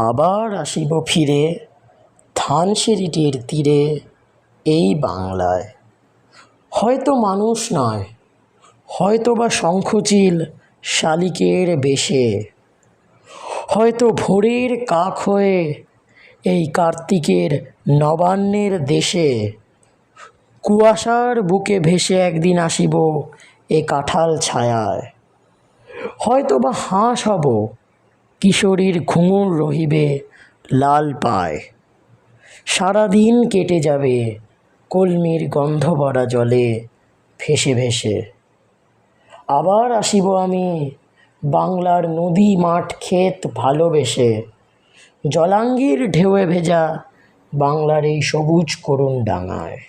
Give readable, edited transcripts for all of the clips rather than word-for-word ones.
আবার আসিব ফিরে ধানসিঁড়িটির তীরে এই বাংলায়। হয়তো মানুষ নয়, হয়তো বা শঙ্খচিল শালিকের বেশে, হয়তো ভোরের কাক হয়ে এই কার্তিকের নবান্নের দেশে কুয়াশার বুকে ভেসে একদিন আসিব এ কাঁঠাল ছায়ায়। হয়তো বা হাঁস হব, কিশোরীর ঘুঙুর রহিবে লাল পায়। সারাদিন কেটে যাবে কলমির গন্ধ ভরা জলে ভেসে ভেসে। আবার আসিব আমি বাংলার নদী মাঠ ক্ষেত ভালোবেসে, জলাঙ্গির ঢেউয়ে ভেজা বাংলার এই সবুজ করুণ ডাঙায়।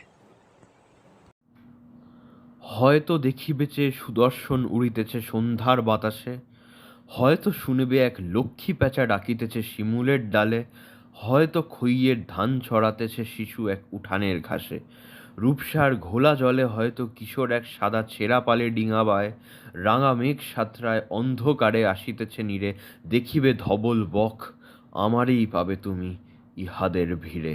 হয়তো দেখিবেচে সুদর্শন উড়িতেছে সন্ধ্যার বাতাসে, হয়তো শুনিবে এক লক্ষ্মী প্যাঁচা ডাকিতেছে শিমুলের ডালে, হয়তো খইয়ের ধান ছড়াতেছে শিশু এক উঠানের ঘাসে, রূপসার ঘোলা জলে হয়তো কিশোর এক সাদা ছেঁড়া পালে ডিঙাবায়, রাঙা মেঘ সাঁতরায় অন্ধকারে আসিতেছে নীরে, দেখিবে ধবল বক, আমারই পাবে তুমি ইহাদের ভিড়ে।